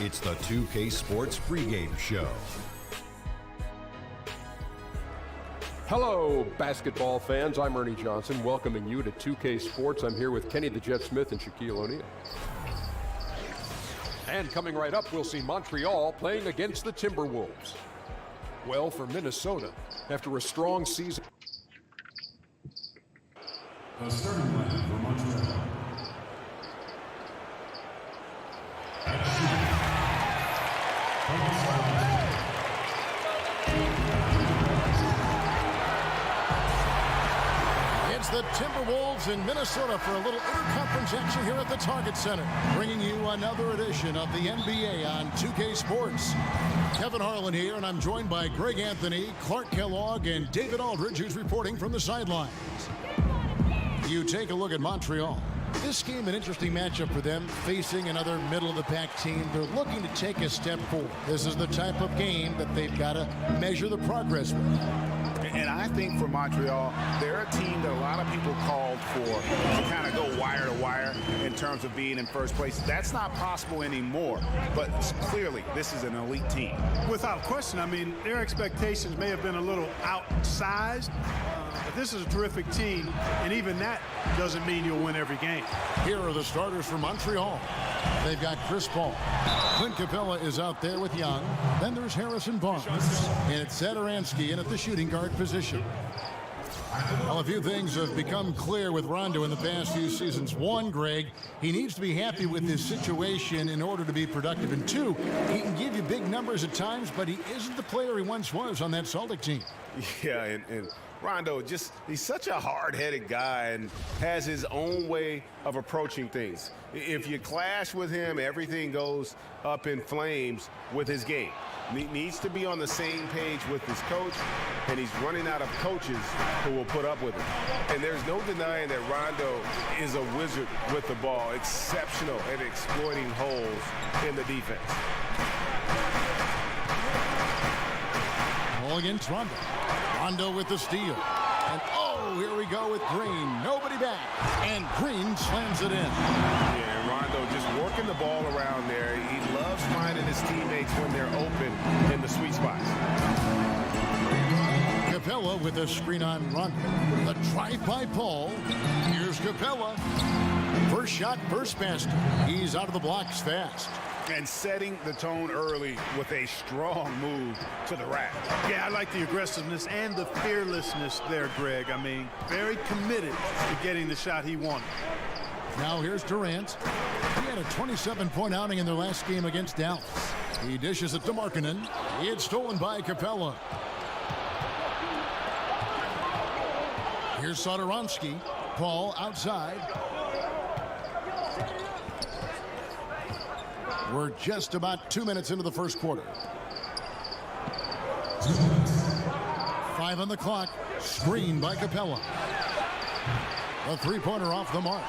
It's the 2K Sports pregame show. Hello, basketball fans. I'm Ernie Johnson, welcoming you to 2K Sports. I'm here with Kenny the Jet Smith and Shaquille O'Neal. And coming right up, we'll see Montreal playing against the Timberwolves. Well, for Minnesota, after a strong season. The starting lineup for Montreal. It's the Timberwolves in Minnesota for a little interconference action here at the Target Center, bringing you another edition of the NBA on 2K Sports. Kevin Harlan here, and I'm joined by Greg Anthony, Clark Kellogg, and David Aldridge, who's reporting from the sidelines. You take a look at Montreal. This game, an interesting matchup for them, facing another middle-of-the-pack team. They're looking to take a step forward. This is the type of game that they've got to measure the progress with. And I think for Montreal, they're a team that a lot of people called for to kind of go wire to wire in terms of being in first place. That's not possible anymore, but clearly this is an elite team. Without question. I mean, their expectations may have been a little outsized, but this is a terrific team, and even that doesn't mean you'll win every game. Here are the starters for Montreal. They've got Chris Paul. Clint Capella is out there with Young. Then there's Harrison Barnes. And it's Satoransky in at the shooting guard position. Well, a few things have become clear with Rondo in the past few seasons. One, Greg, he needs to be happy with his situation in order to be productive. And two, he can give you big numbers at times, but he isn't the player he once was on that Celtic team. Yeah, and Rondo, he's such a hard-headed guy and has his own way of approaching things. If you clash with him, everything goes up in flames with his game. He needs to be on the same page with his coach, and he's running out of coaches who will put up with him. And there's no denying that Rondo is a wizard with the ball, exceptional at exploiting holes in the defense. Ball against Rondo. Rondo with the steal. And oh, here we go with Green. Nobody back. And Green slams it in. Yeah, and Rondo just working the ball around there. He loves finding his teammates when they're open in the sweet spots. Capella with a screen on Rondo. The drive by Paul. Here's Capella. First shot, first basket. He's out of the blocks fast. And setting the tone early with a strong move to the rack. Yeah, I like the aggressiveness and the fearlessness there, Greg. I mean, very committed to getting the shot he wanted. Now here's Durant. He had a 27-point outing in their last game against Dallas. He dishes it to Markkanen. It's stolen by Capella. Here's Satoransky. Paul outside. We're just about 2 minutes into the first quarter. 5 on the clock. Screen by Capella. A three-pointer off the mark.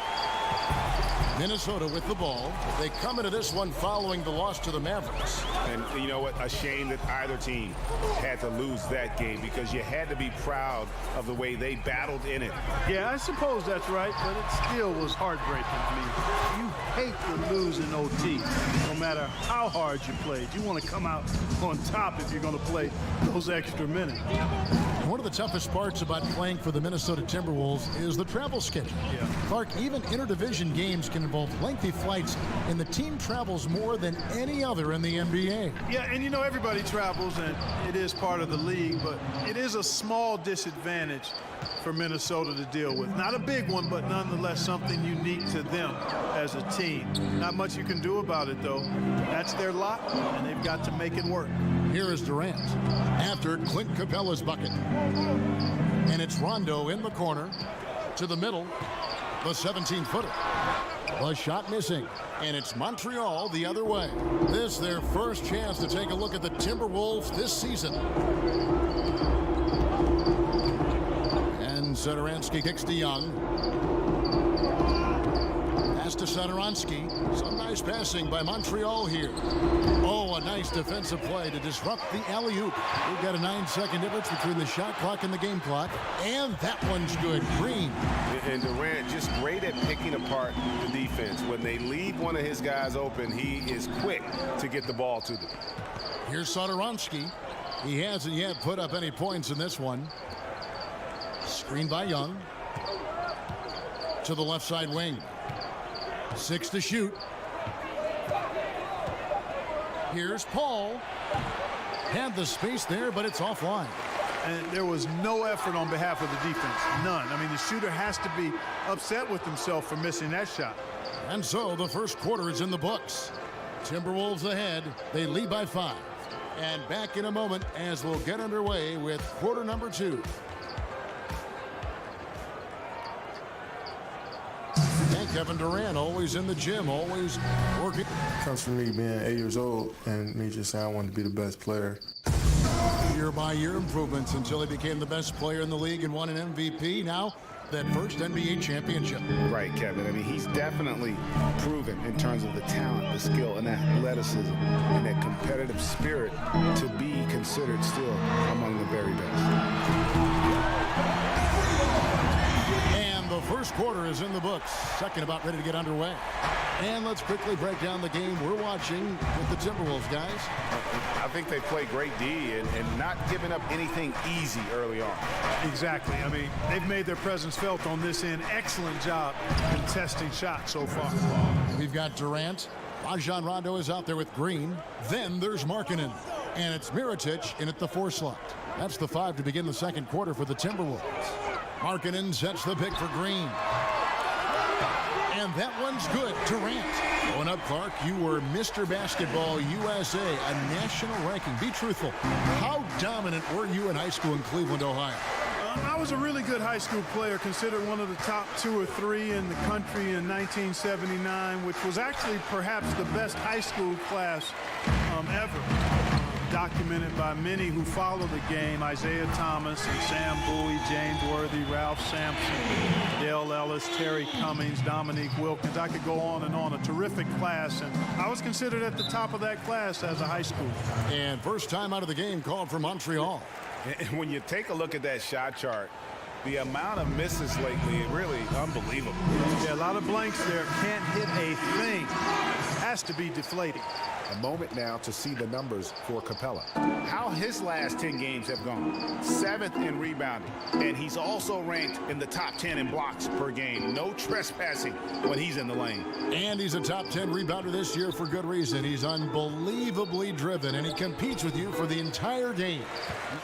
Minnesota with the ball. They come into this one following the loss to the Mavericks. And you know what? A shame that either team had to lose that game because you had to be proud of the way they battled in it. Yeah, I suppose that's right, but it still was heartbreaking. I mean, you hate to lose in OT, no matter how hard you played. You want to come out on top if you're going to play those extra minutes. One of the toughest parts about playing for the Minnesota Timberwolves is the travel schedule. Yeah. Clark, even interdivision games can involve lengthy flights, and the team travels more than any other in the NBA. Yeah, and you know, everybody travels, and it is part of the league, but it is a small disadvantage for Minnesota to deal with. Not a big one, but nonetheless something unique to them as a team. Not much you can do about it, though. That's their lot, and they've got to make it work. Here is Durant after Clint Capella's bucket. And it's Rondo in the corner to the middle. The 17-footer. The shot missing. And it's Montreal the other way. This their first chance to take a look at the Timberwolves this season. And Satoransky kicks to Young. Pass to Satoransky. Some nice passing by Montreal here. Oh, a nice defensive play to disrupt the alley-oop. We've got a 9-second difference between the shot clock and the game clock. And that one's good. Green. And Durant just great at picking apart the defense. When they leave one of his guys open, he is quick to get the ball to them. Here's Satoransky. He hasn't yet put up any points in this one. Screen by Young. To the left side wing. 6 to shoot. Here's Paul. Had the space there, but it's offline. And there was no effort on behalf of the defense. None. I mean, the shooter has to be upset with himself for missing that shot. And so the first quarter is in the books. Timberwolves ahead. They lead by 5. And back in a moment as we'll get underway with quarter number 2. And Kevin Durant always in the gym, always working. Comes from me being 8 years old and me just saying I want to be the best player. Year-by-year improvements until he became the best player in the league and won an MVP. Now, that first NBA championship. Right, Kevin. I mean, he's definitely proven in terms of the talent, the skill, and athleticism, and that competitive spirit to be considered still among the very best. And the first quarter is in the books. Second about ready to get underway. And let's quickly break down the game we're watching with the Timberwolves, guys. I think they play great D and not giving up anything easy early on. Exactly. I mean, they've made their presence felt on this end. Excellent job contesting shots so far. We've got Durant. Rajon Rondo is out there with Green. Then there's Markkanen. And it's Mirotic in at the 4 slot. That's the 5 to begin the second quarter for the Timberwolves. Markkanen sets the pick for Green. And that one's good. Durant. Going up, Clark. You were Mr. Basketball USA, a national ranking. Be truthful. How dominant were you in high school in Cleveland, Ohio? I was a really good high school player, considered one of the top 2 or 3 in the country in 1979, which was actually perhaps the best high school class ever. Documented by many who follow the game: Isaiah Thomas and Sam Bowie, James Worthy, Ralph Sampson, Dale Ellis, Terry Cummings, Dominique Wilkins. I could go on and on. A terrific class, and I was considered at the top of that class as a high schooler. And first time out of the game called for Montreal. And when you take a look at that shot chart, the amount of misses lately, really unbelievable. Yeah, a lot of blanks there. Can't hit a thing. Has to be deflating. A moment now to see the numbers for Capella. How his last 10 games have gone. 7th in rebounding, and he's also ranked in the top 10 in blocks per game. No trespassing when he's in the lane. And he's a top 10 rebounder this year for good reason. He's unbelievably driven, and he competes with you for the entire game.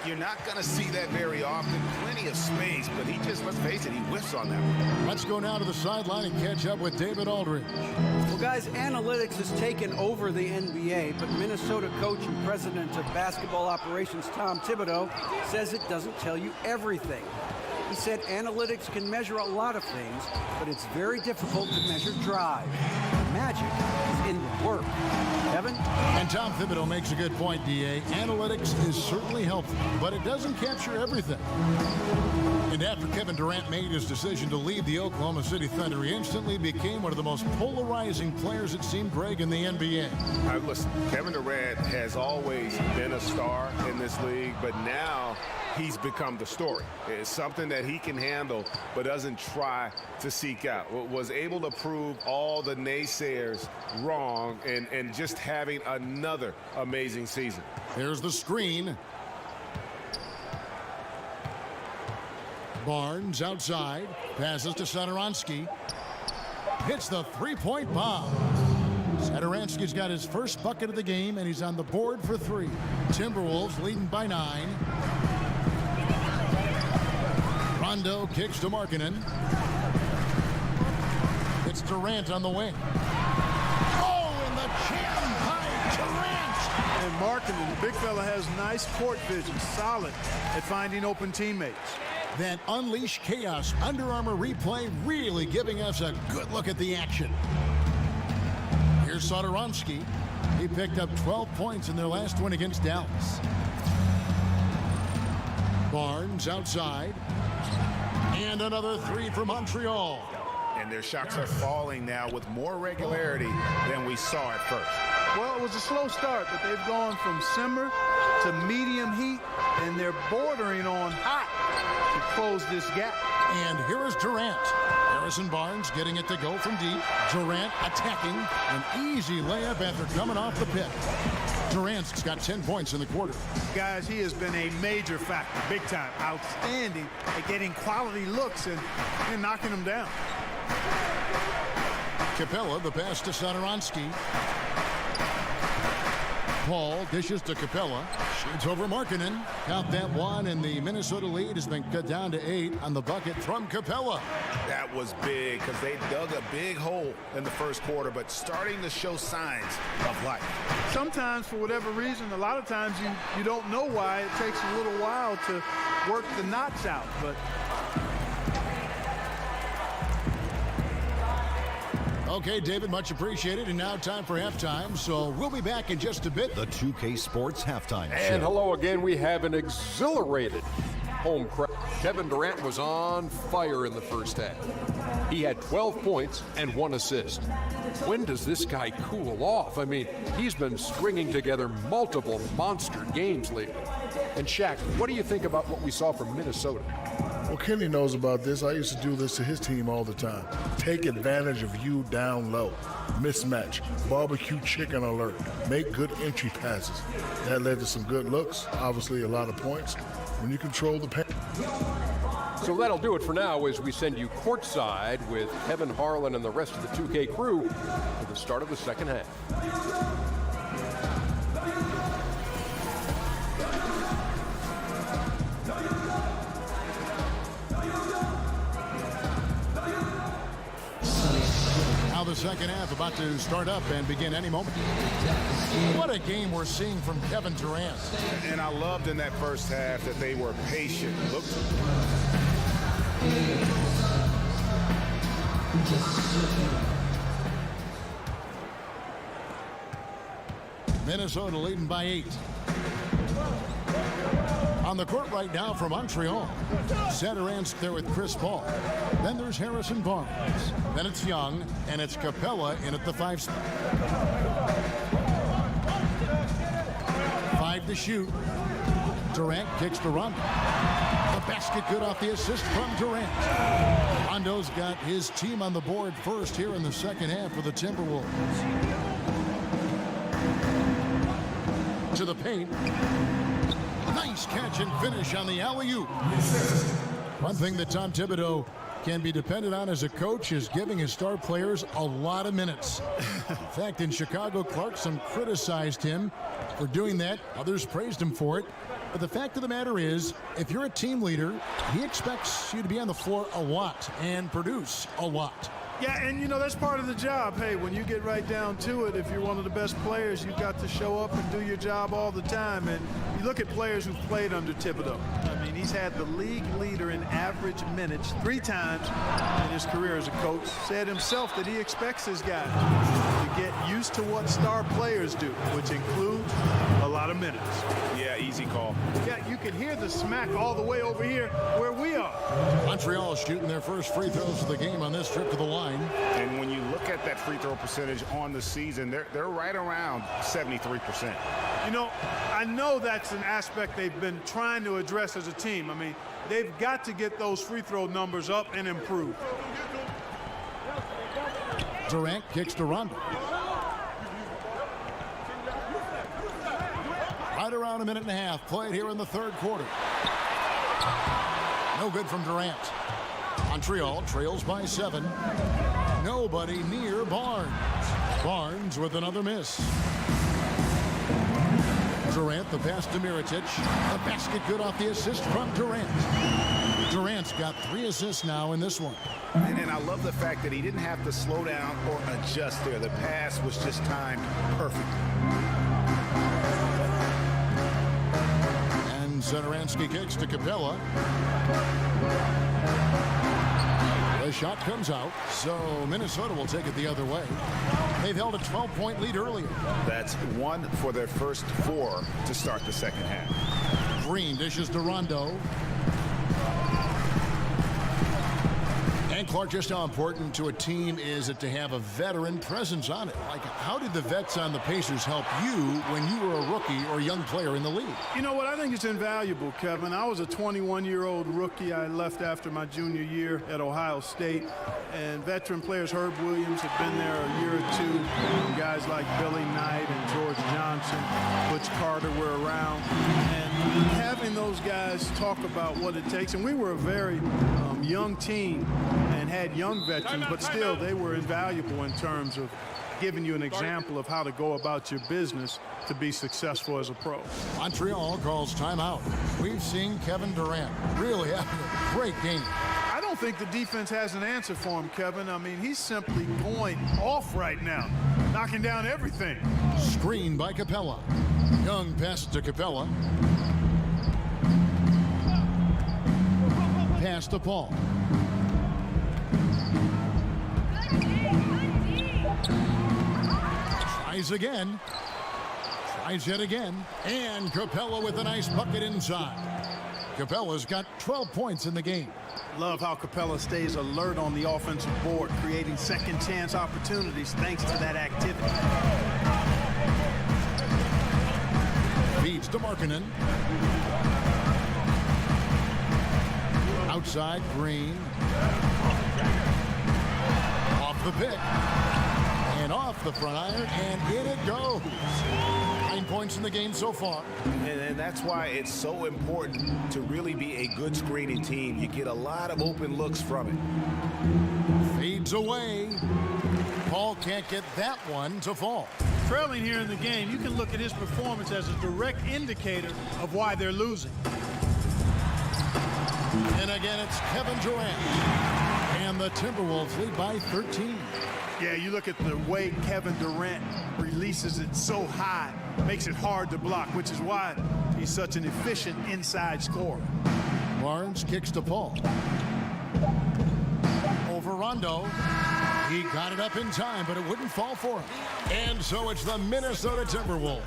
You're not going to see that very often. Plenty of space, but he just, let's face it, he whiffs on that one. Let's go now to the sideline and catch up with David Aldridge. Well, guys, analytics has taken over the NBA, but Minnesota coach and president of basketball operations Tom Thibodeau says it doesn't tell you everything. He said analytics can measure a lot of things, but it's very difficult to measure drive. The magic is in the work. Kevin? And Tom Thibodeau makes a good point, D.A. Analytics is certainly helpful, but it doesn't capture everything. And after Kevin Durant made his decision to leave the Oklahoma City Thunder, he instantly became one of the most polarizing players, it seemed, Greg, in the NBA. Listen, Kevin Durant has always been a star in this league, but now he's become the story. It's something that he can handle, but doesn't try to seek out. Was able to prove all the naysayers wrong and just having another amazing season. There's the screen. Barnes outside, passes to Satoransky. Hits the three-point bomb. Satoransky's got his first bucket of the game, and he's on the board for 3. Timberwolves leading by 9. Rondo kicks to Markkanen. It's Durant on the wing. Oh, and the jam by Durant! And Markkanen, the big fella, has nice court vision, solid at finding open teammates. That Unleash Chaos Under Armour replay really giving us a good look at the action. Here's Satoransky. He picked up 12 points in their last win against Dallas. Barnes outside. And another 3 for Montreal. And their shots are falling now with more regularity than we saw at first. Well, it was a slow start, but they've gone from simmer to medium heat, and they're bordering on hot to close this gap. And here is Durant. Harrison Barnes getting it to go from deep. Durant attacking. An easy layup after coming off the pit. Durant's got 10 points in the quarter. Guys, he has been a major factor, big time, outstanding at getting quality looks and knocking them down. Capella, the pass to Satoransky. Paul dishes to Capella. Shoots over Markkanen. Count that one, and the Minnesota lead has been cut down to 8 on the bucket from Capella. That was big because they dug a big hole in the first quarter, but starting to show signs of life. Sometimes, for whatever reason, a lot of times you don't know why. It takes a little while to work the knots out, but okay, David, much appreciated. And now time for halftime. So we'll be back in just a bit. The 2K Sports Halftime And Show. hello again. We have an exhilarated home crowd. Kevin Durant was on fire in the first half. He had 12 points and 1 assist. When does this guy cool off? I mean, he's been stringing together multiple monster games lately. And Shaq, what do you think about what we saw from Minnesota? Well, Kenny knows about this. I used to do this to his team all the time. Take advantage of you down low. Mismatch. Barbecue chicken alert. Make good entry passes. That led to some good looks. Obviously, a lot of points. When you control the paint. So that'll do it for now as we send you courtside with Kevin Harlan and the rest of the 2K crew for the start of the second half. Now the second half about to start up and begin any moment. What a game we're seeing from Kevin Durant. And I loved in that first half that they were patient. Minnesota leading by 8. On the court right now for Montreal. Satoransky there with Chris Paul. Then there's Harrison Barnes. Then it's Young, and it's Capella in at the 5 spot. 5 to shoot. Durant kicks to Rondo. The basket good off the assist from Durant. Rondo's got his team on the board first here in the second half for the Timberwolves. To the paint. Nice catch and finish on the alley-oop. One thing that Tom Thibodeau can be dependent on as a coach is giving his star players a lot of minutes. In fact, in Chicago, Clarkson criticized him for doing that. Others praised him for it. But the fact of the matter is, if you're a team leader, he expects you to be on the floor a lot and produce a lot. yeah, and you know, that's part of the job. Hey, when you get right down to it, if you're one of the best players, you've got to show up and do your job all the time. And you look at players who've played under Thibodeau. I mean, he's had the league leader in average minutes 3 times in his career as a coach. Said himself that he expects his guys to get used to what star players do, which includes a lot of minutes. Yeah, easy call. Yeah, you can hear the smack all the way over here where we are. Montreal is shooting their first free throws of the game on this trip to the line. And when you look at that free throw percentage on the season, they're right around 73%. You know, I know that's an aspect they've been trying to address as a team. I mean, they've got to get those free throw numbers up and improve. Durant kicks to Rondo. Right around a minute and a half played here in the third quarter. No good from Durant. Montreal trails by 7. Nobody near Barnes. Barnes with another miss. Durant, the pass to Mirotic. The basket good off the assist from Durant. Durant's got 3 assists now in this one. And I love the fact that he didn't have to slow down or adjust there. The pass was just timed perfect. And Satoransky kicks to Capella. The shot comes out, so Minnesota will take it the other way. They've held a 12-point lead earlier. That's 1 for their first 4 to start the second half. Green dishes to Rondo. And Clark, just how important to a team is it to have a veteran presence on it? Like, how did the vets on the Pacers help you when you were a rookie or young player in the league? You know what? I think it's invaluable, Kevin. I was a 21-year-old rookie. I left after my junior year at Ohio State. And veteran players, Herb Williams, had been there a year or two. And guys like Billy Knight and George Johnson, Butch Carter were around. And having those guys talk about what it takes. And we were a very young team and had young veterans, but still they were invaluable in terms of giving you an example of how to go about your business to be successful as a pro. Montreal calls timeout. We've seen Kevin Durant really having a great game. I don't think the defense has an answer for him, Kevin. I mean, he's simply going off right now, knocking down everything. Screen by Capella. Young pass to Capella. Pass to Paul. Tries again. Tries yet again. And Capella with a nice bucket inside. Capella's got 12 points in the game. Love how Capella stays alert on the offensive board, creating second chance opportunities thanks to that activity. Feeds to Markkanen. Outside, Green. Off the pick. And off the front iron, and in it goes. 9 points in the game so far. And that's why it's so important to really be a good screening team. You get a lot of open looks from it. Fades away. Paul can't get that one to fall. Trailing here in the game, you can look at his performance as a direct indicator of why they're losing. And again, it's Kevin Durant. And the Timberwolves lead by 13. Yeah, you look at the way Kevin Durant releases it so high, makes it hard to block, which is why he's such an efficient inside scorer. Barnes kicks to Paul. Over Rondo. He got it up in time, but it wouldn't fall for him. And so it's the Minnesota Timberwolves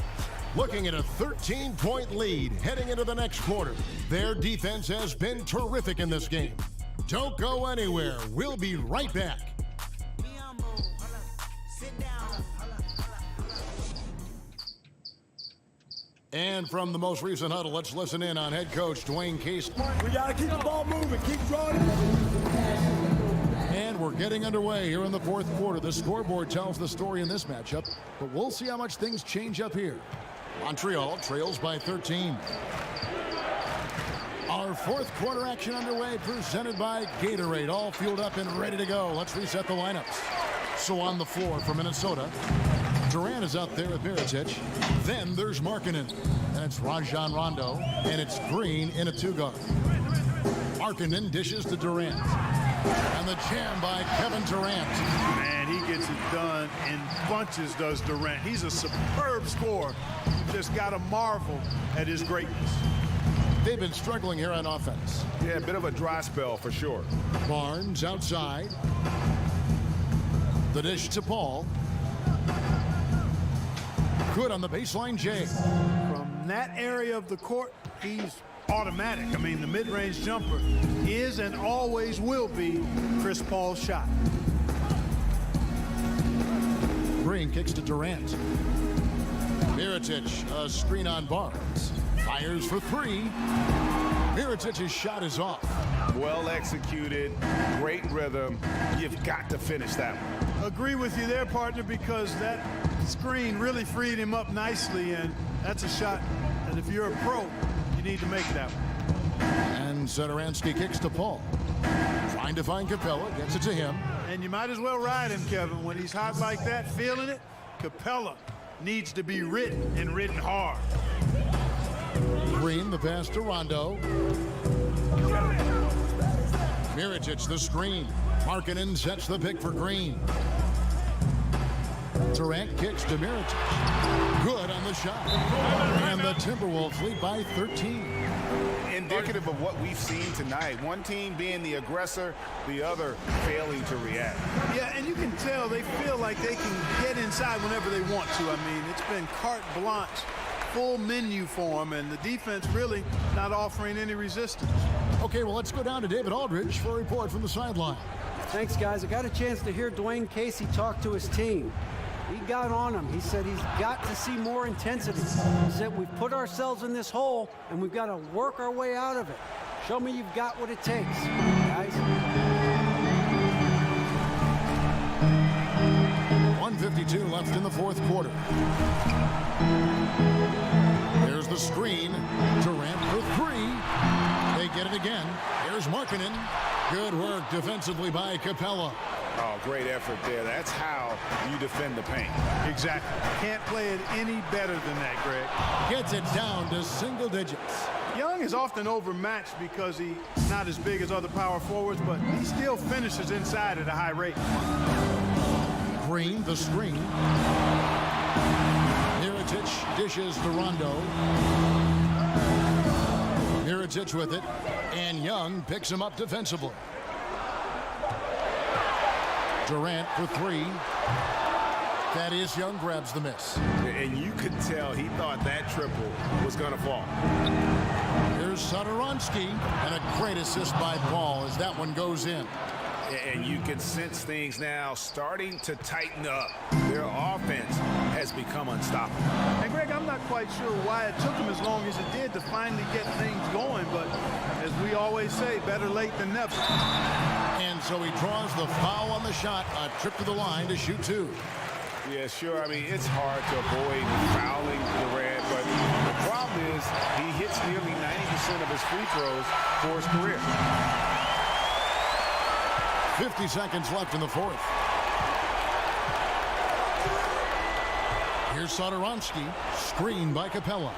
looking at a 13-point lead heading into the next quarter. Their defense has been terrific in this game. Don't go anywhere. We'll be right back. And from the most recent huddle, let's listen in on head coach Dwayne Case. We got to keep the ball moving, keep drawing it. And we're getting underway here in the fourth quarter. The scoreboard tells the story in this matchup, but we'll see how much things change up here. Montreal trails by 13. Our fourth quarter action underway, presented by Gatorade. All fueled up and ready to go. Let's reset the lineups. So on the floor for Minnesota, Durant is out there with Mirotic. Then there's Markkanen. And it's Rajon Rondo. And it's Green in a two-guard. Markkanen dishes to Durant. And the jam by Kevin Durant. Man, he gets it done in bunches, does Durant. He's a superb scorer. You just got to marvel at his greatness. They've been struggling here on offense. Yeah, a bit of a dry spell for sure. Barnes outside. The dish to Paul. Good on the baseline, Jay. From that area of the court, he's automatic. I mean, the mid-range jumper is and always will be Chris Paul's shot. Green kicks to Durant. Mirotic, a screen on Barnes. Fires for three. Mirotic's shot is off. Well executed, great rhythm. You've got to finish that one. Agree with you there, partner, because that screen really freed him up nicely, and that's a shot that if you're a pro, you need to make that one. And Satoransky kicks to Paul. Trying to find Capella, gets it to him. And you might as well ride him, Kevin. When he's hot like that, feeling it, Capella needs to be ridden and ridden hard. Green, the pass to Rondo. Mirotic, the screen. Markkanen sets the pick for Green. Durant kicks to Mirotic. Good on the shot. And the Timberwolves lead by 13. Indicative of what we've seen tonight. One team being the aggressor, the other failing to react. Yeah, and you can tell they feel like they can get inside whenever they want to. I mean, it's been carte blanche, full menu for them, and the defense really not offering any resistance. Okay, well, let's go down to David Aldridge for a report from the sideline. Thanks, guys. I got a chance to hear Dwayne Casey talk to his team. He got on him. He said he's got to see more intensity. He said we've put ourselves in this hole, and we've got to work our way out of it. Show me you've got what it takes, guys. 1:52 left in the fourth quarter. There's the screen. Durant for three. They get it again. Here's Markkanen. Good work defensively by Capella. Oh, great effort there. That's how you defend the paint. Exactly. Can't play it any better than that, Greg. Gets it down to single digits. Young is often overmatched because he's not as big as other power forwards, but he still finishes inside at a high rate. Green, the screen. Mirotic dishes to Rondo. Mirotic with it, and Young picks him up defensively. Durant for three. Thaddeus Young grabs the miss. And you could tell he thought that triple was going to fall. Here's Satoransky, and a great assist by Paul as that one goes in. And you can sense things now starting to tighten up. Their offense has become unstoppable. And Greg, I'm not quite sure why it took them as long as it did to finally get things going, but as we always say, better late than never. And so he draws the foul on the shot, a trip to the line to shoot two. Yeah, sure. I mean, it's hard to avoid fouling Durant, but the problem is he hits nearly 90% of his free throws for his career. 50 seconds left in the fourth. Here's Satoransky, screened by Capella.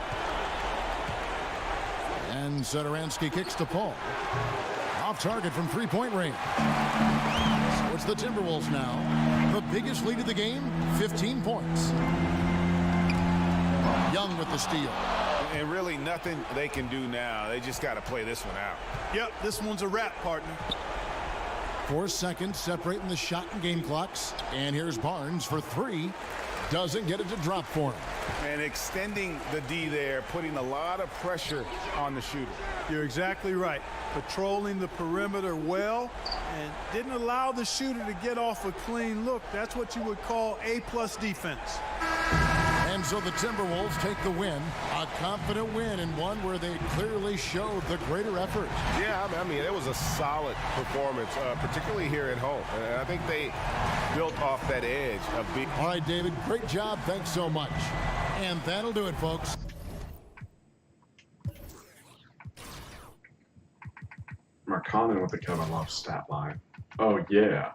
And Satoransky kicks to Paul. Off target from three-point range. So it's the Timberwolves now. The biggest lead of the game, 15 points. Young with the steal. And really nothing they can do now. They just got to play this one out. Yep, this one's a wrap, partner. 4 seconds separating the shot and game clocks. And here's Barnes for three. Doesn't get it to drop for him. And extending the D there, putting a lot of pressure on the shooter. You're exactly right. Patrolling the perimeter well and didn't allow the shooter to get off a clean look. That's what you would call A+ defense. And so the Timberwolves take the win. A confident win, and one where they clearly showed the greater effort. Yeah, I mean, it was a solid performance, particularly here at home. And I think they built off that edge of being... All right, David, great job. Thanks so much. And that'll do it, folks. Markkanen with the Kevin Love stat line. Oh, yeah.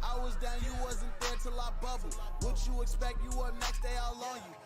I was down, you wasn't there till I bubbled. What you expect, you up next, they all on you.